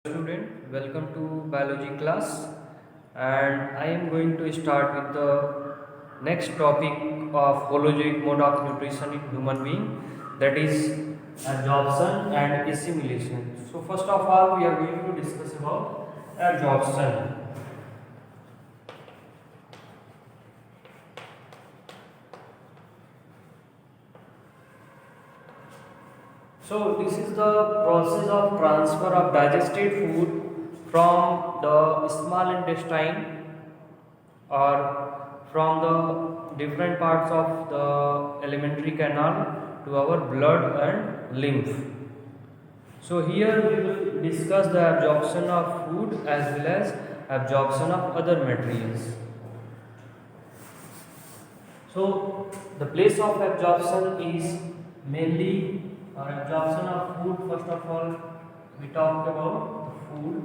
Student, welcome to biology class, and I am going to start with the next topic of holozoic mode of nutrition in human being, that is absorption and assimilation. So first of all we are going to discuss about absorption. So this is the process of transfer of digested food from the small intestine or from the different parts of the alimentary canal to our blood and lymph. So here we will discuss the absorption of food as well as absorption of other materials. So the place of absorption is mainly absorption of food. First of all, we talked about the food.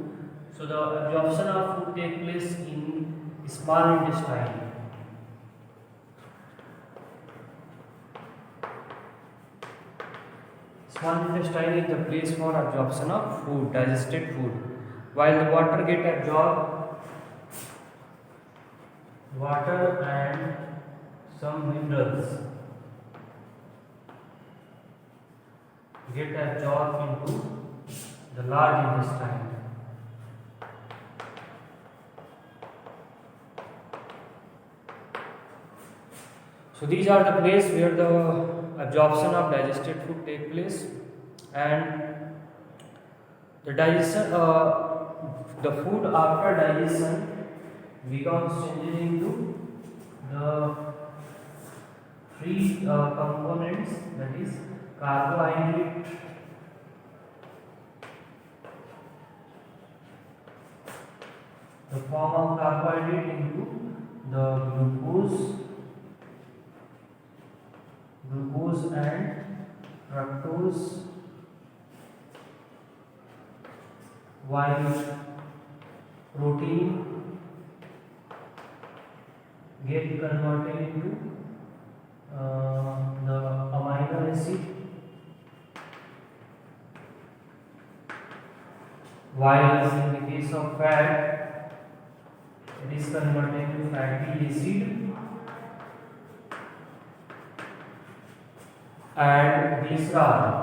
So the absorption of food takes place in small intestine. Small intestine is the place for absorption of food, digested food. While the water get absorbed, water and some minerals get absorbed into the large intestine. So these are the place where the absorption of digested food take place, and the digestion, the food after digestion becomes changed into the three components, that is carbohydrate, the form of carbohydrate into the glucose and fructose, while protein get converted into the amino acid, while in the case of fat it is converted to fatty acid and glycerol.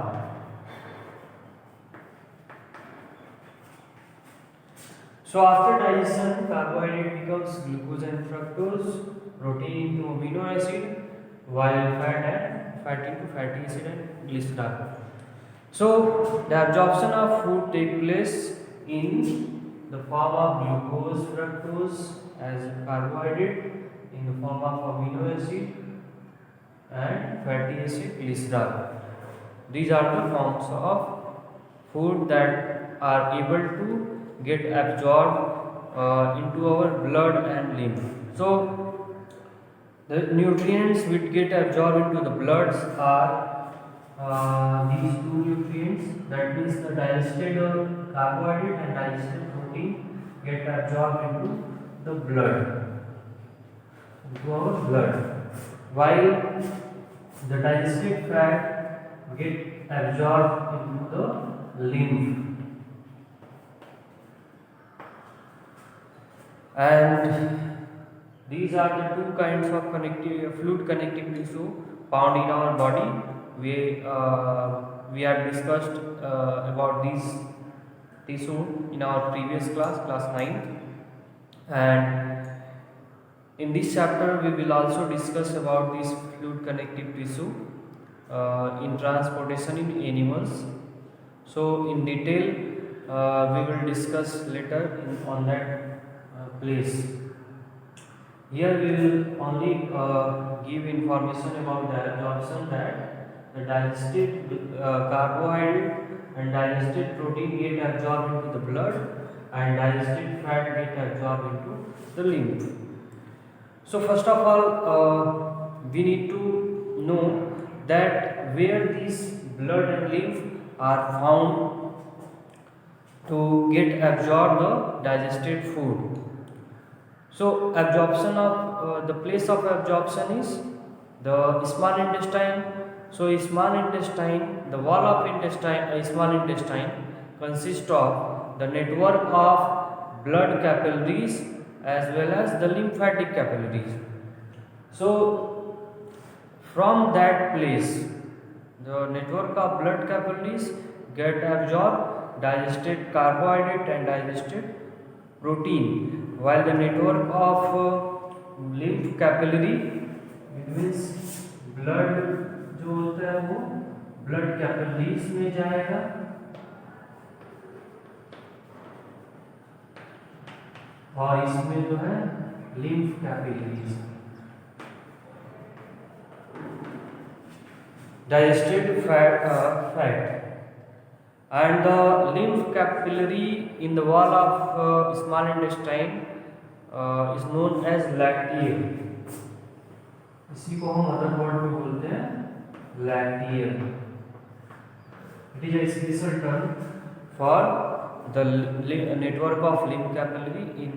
So after digestion, carbohydrate becomes glucose and fructose, protein into amino acid, while fat into fatty acid and glycerol. So the absorption of food takes place in the form of glucose, fructose as carbohydrate, in the form of amino acid and fatty acid, glycerol. These are the forms of food that are able to get absorbed into our blood and lymph. So the nutrients which get absorbed into the bloods are these two nutrients, that means the digested carbohydrate and digested protein get absorbed into the blood, into our blood, while the digested fat get absorbed into the lymph. And these are the two kinds of fluid connective tissue found in our body. We have discussed about these tissue in our previous class, class 9, and in this chapter we will also discuss about this fluid connective tissue in transportation in animals. So in detail we will discuss later on that place. Here we will only give information about the absorption, that the digested carbohydrate and digested protein get absorbed into the blood and digested fat get absorbed into the lymph. So first of all we need to know that where these blood and lymph are found to get absorbed the digested food. So absorption of the place of absorption is the small intestine. So small intestine, the wall of intestine, small intestine consists of the network of blood capillaries as well as the lymphatic capillaries. So from that place, the network of blood capillaries get absorbed digested carbohydrate and digested protein, while the network of lymph capillary, it means blood जो होता है वो blood capillaries में जाएगा, और इसमें जो है lymph capillaries digested fat and the lymph capillary in the wall of small intestine is known as lacteal. इसी को हम मदरबोर्ड में बोलते हैं lacteal. It is a special term for the network of lymph capillary in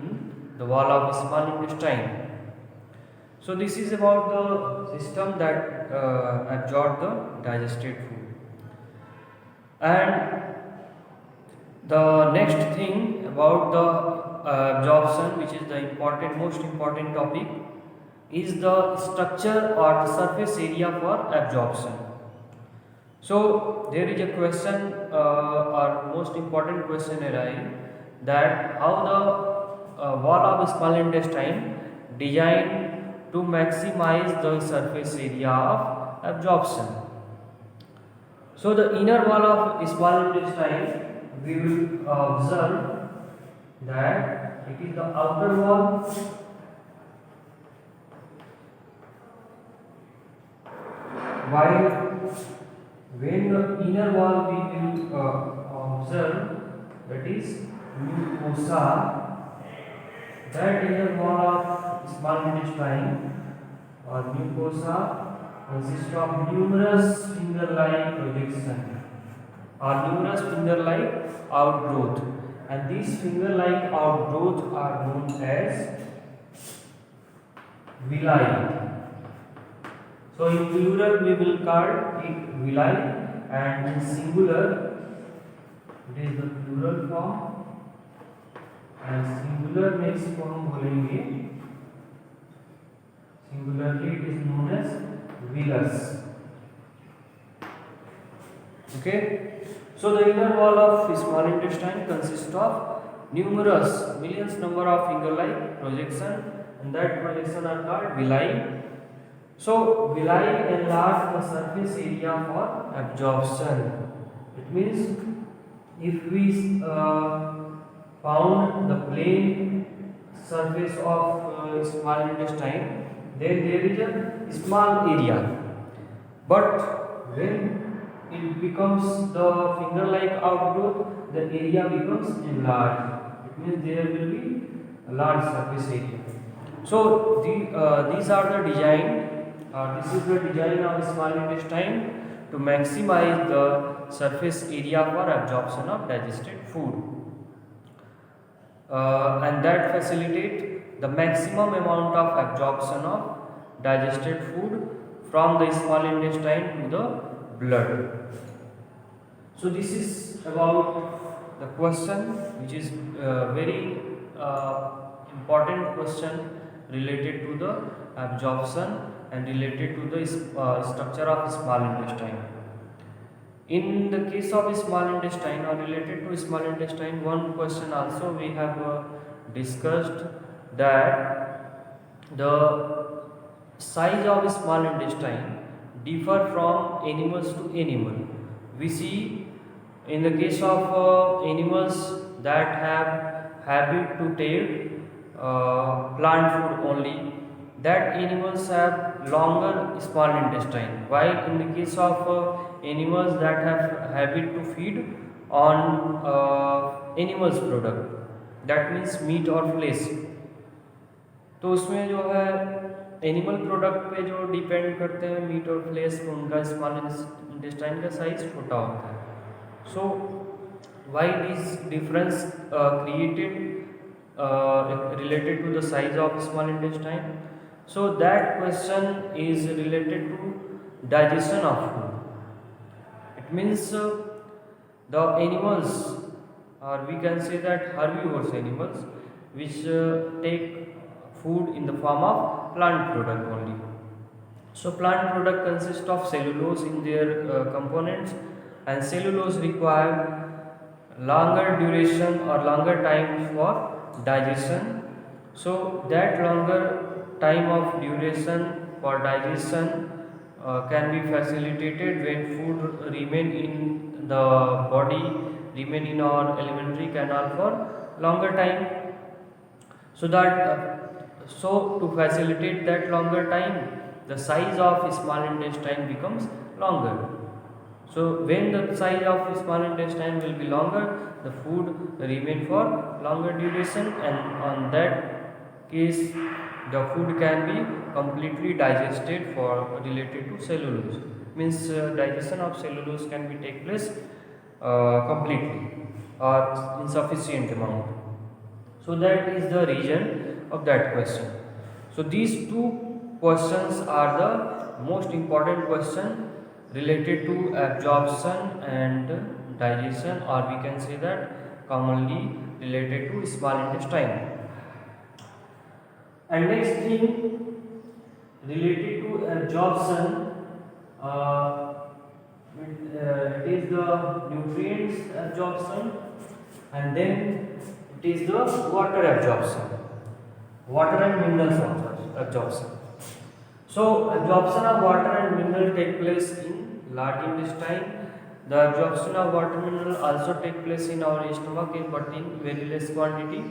the wall of small intestine. So this is about the system that absorb the digested food. And the next thing about the absorption, which is the most important topic, is the structure or the surface area for absorption. So there is a question or most important question arise that how the wall of small intestine designed to maximize the surface area of absorption. So the inner wall of small intestine, we will observe that it is the outer wall while when the inner wall we will observe that is mucosa, that inner wall of small intestine or mucosa consists of numerous finger-like projection or numerous finger-like outgrowth, and these finger-like outgrowth are known as villi. So in plural we will call it villi, and in singular it is the plural form, and singular में इसको हम बोलेंगे, singularly it is known as villus. Okay, so the inner wall of small intestine consists of numerous millions number of finger-like projection, and that projection are called villi. So villi enlarge the surface area for absorption. It means if we found the plain surface of small intestine, then there is a small area, but when it becomes the finger-like outgrowth, the area becomes enlarged. It means there will be a large surface area. So these are the design. This is the design of small intestine to maximize the surface area for absorption of digested food, and that facilitate the maximum amount of absorption of digested food from the small intestine to the blood. So this is about the question, which is very important question related to the absorption and related to the structure of small intestine. In the case of small intestine or related to small intestine, one question also we have discussed that the size of small intestine differ from animals to animal. We see in the case of animals that have habit to take plant food only, that animals have longer small intestine, while in the case of animals that have habit to feed on animals product, that means meat or flesh, तो उसमें जो है animal product पे जो depend करते हैं meet और flash, उनका स्मॉल इंटेस्टाइन का साइज छोटा होता है. So why this difference created related to the size of small intestine? So that question is related to digestion of food. It means the animals or we can say that herbivorous animals, which take food in the form of plant product only. So plant product consist of cellulose in their components, and cellulose require longer duration or longer time for digestion. So that longer time of duration for digestion can be facilitated when food remain in the body, remain in our alimentary canal for longer time, so that to facilitate that longer time, the size of small intestine becomes longer. So when the size of small intestine will be longer, the food remain for longer duration, and on that case the food can be completely digested for related to cellulose. Means digestion of cellulose can be take place completely or in sufficient amount. So that is the reason of that question. So these two questions are the most important question related to absorption and digestion, or we can say that commonly related to small intestine. And next thing related to absorption, it is the nutrients absorption, and then it is the water absorption, water and minerals absorption. So absorption of water and mineral take place in large intestine. The absorption of water mineral also take place in our stomach, but in very less quantity.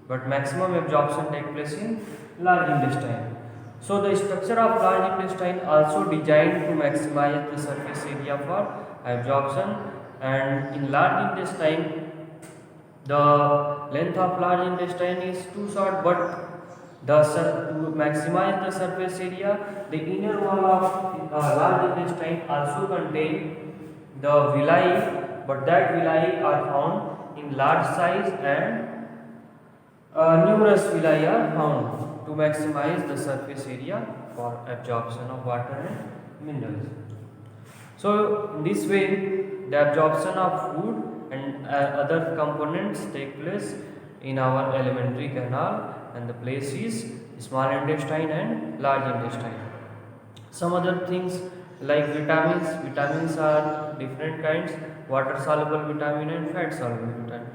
But maximum absorption take place in large intestine. So the structure of large intestine also designed to maximize the surface area for absorption, and in large intestine the length of large intestine is too short, but to maximize the surface area, the inner wall of large intestine also contain the villi, but that villi are found in large size, and numerous villi are found to maximize the surface area for absorption of water and minerals. So in this way, the absorption of food and other components take place in our alimentary canal, and the place is small intestine and large intestine. Some other things like vitamins are different kinds: water soluble vitamin and fat soluble vitamin.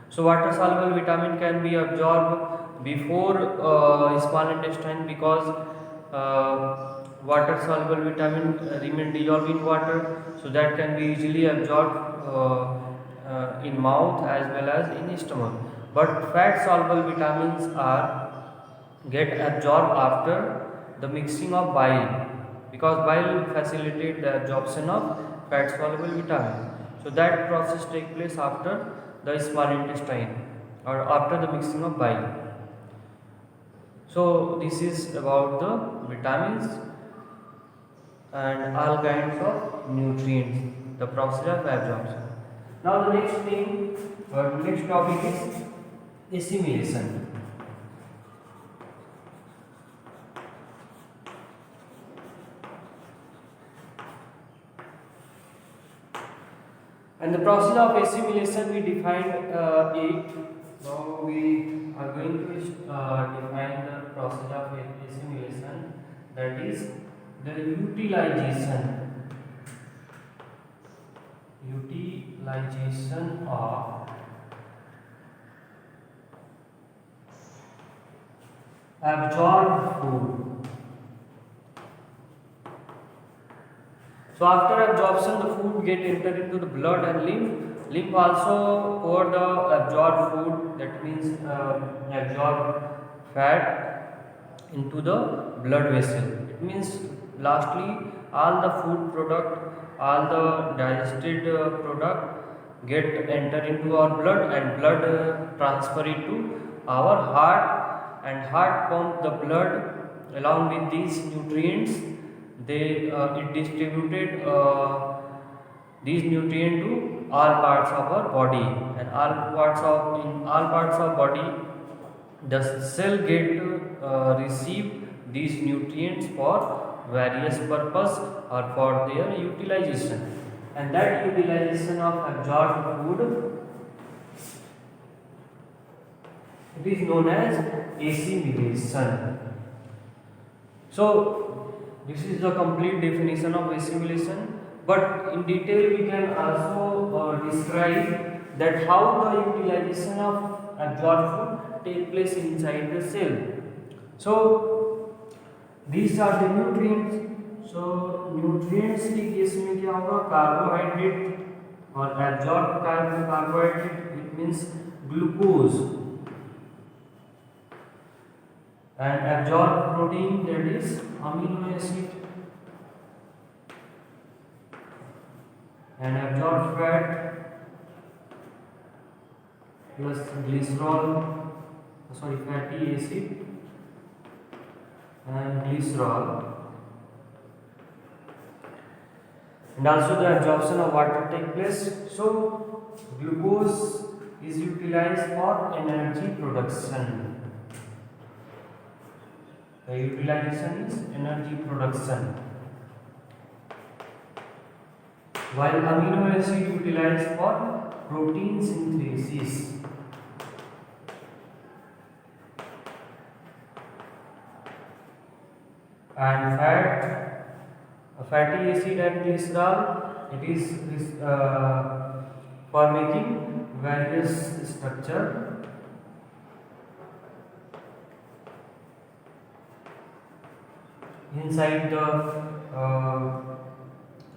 So water soluble vitamin can be absorbed before small intestine, because water soluble vitamin remain dissolved in water, so that can be easily absorbed in mouth as well as in stomach. But fat soluble vitamins are get absorbed after the mixing of bile, because bile will facilitate the absorption of fat soluble vitamin. So that process take place after the small intestine or after the mixing of bile. So this is about the vitamins and all kinds of nutrients, the process of absorption. Now the next thing, next topic is assimilation. And the process of assimilation we defined it. Now we are going to define the process of assimilation, that is the utilization of absorbed food. So after absorption, the food get entered into the blood and lymph. Lymph also pour the absorbed food, that means absorbed fat, into the blood vessel. It means lastly all the food product, all the digested product get enter into our blood, and blood transfer it to our heart, and heart pump the blood along with these nutrients. It distributed these nutrients to all parts of our body, and in all parts of body the cell get receive these nutrients for various purpose or for their utilization, and that utilization of absorbed food It is known as assimilation. So this is the complete definition of assimilation. But in detail, we can also describe that how the utilization of absorbed food take place inside the cell. So these are the nutrients. So nutrients के case में क्या होगा, carbohydrate और absorb carbohydrate, it means glucose, and absorb protein, that is amino acid, and absorb fat plus glycerol, fatty acid and glycerol, and also the absorption of water take place. So glucose is utilized for energy production. The utilization is energy production, while amino acid utilized for protein synthesis. And fatty acid and glycerol, it is for making various structure. Inside the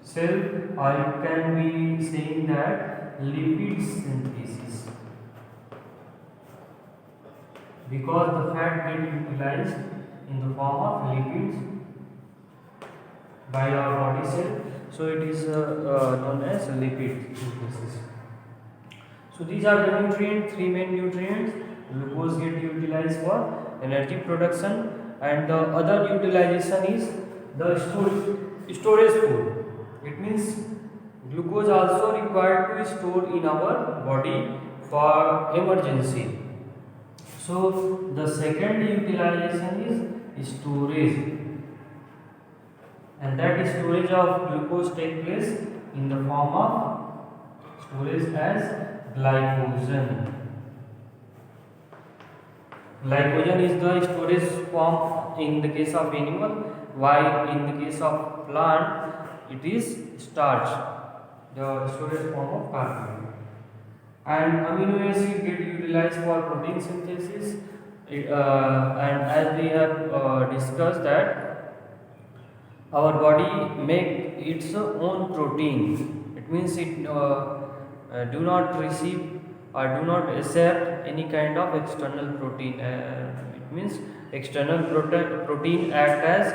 cell, or it can be saying that lipid synthesis, because the fat get utilized in the form of lipids by our body cell, so it is known as lipid synthesis. So these are the nutrients, three main nutrients. Glucose get utilized for energy production, and the other utilization is the storage food. It means glucose also required to be stored in our body for emergency. So the second utilization is storage, and that storage of glucose take place in the form of storage as glycogen. Glycogen is the storage form in the case of animal, while in the case of plant it is starch, the storage form of carbohydrate. And amino acid get utilized for protein synthesis, and as we have discussed that our body make its own protein. It means it do not receive or do not accept any kind of external protein. It means external protein act as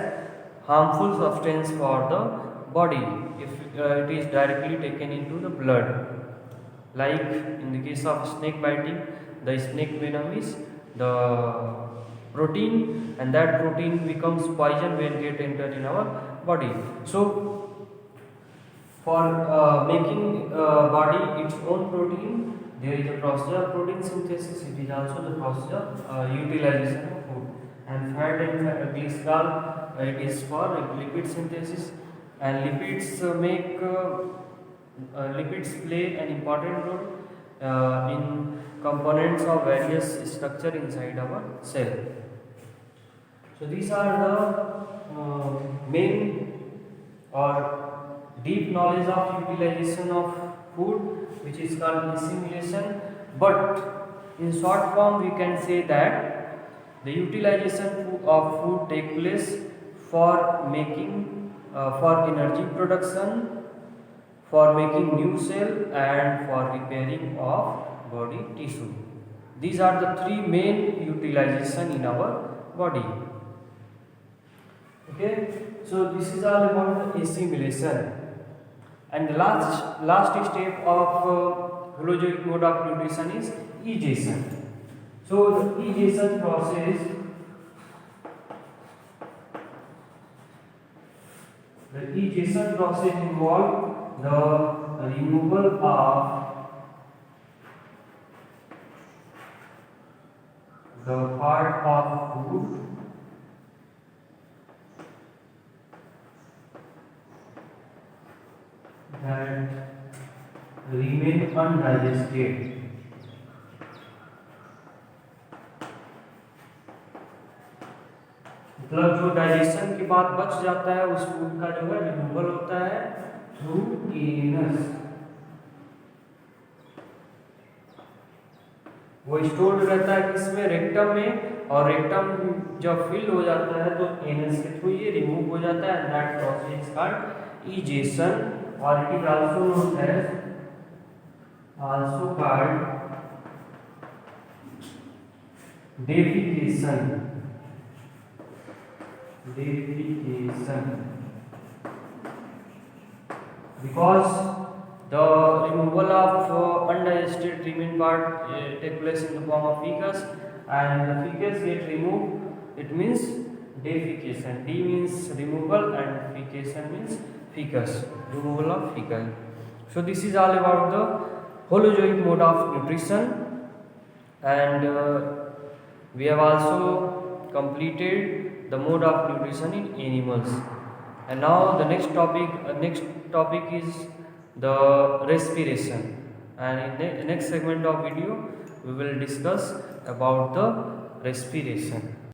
harmful substance for the body if it is directly taken into the blood. Like in the case of snake biting, the snake venom is the protein, and that protein becomes poison when get entered in our body. So for making body its own protein, there is a process of protein synthesis. It is also the process of utilization of food. And fat and glycerol, it is for lipid synthesis, and lipids play an important role in components of various structure inside our cell. So these are the main or deep knowledge of utilization of food, which is called assimilation. But in short form we can say that the utilization of food take place for making for energy production, for making new cell, and for repairing of body tissue. These are the three main utilization in our body. Okay, so this is all about the assimilation. And the last step of holozoic mode of nutrition is egestion. So the egestion process, involves the removal of the part of food that remain undigested. मतलब जो digestion के बाद बच जाता है उस food का जो है रिमूवल होता है थ्रू एनस। वो स्टोर्ड रहता है किसमें, रेक्टम में, और रेक्टम जब फिल हो जाता है तो एनस के थ्रू ये रिमूव हो जाता है। That process is called egestion और it is also known as also called defecation because the removal of undigested remain part take place in the form of fecus, and the fecus get removed, it means defecation. D means removal and fecation means fecus, removal of fecal. So this is all about the holozoic mode of nutrition, and we have also completed the mode of nutrition in animals. And now the next topic is the respiration, and in the next segment of video we will discuss about the respiration.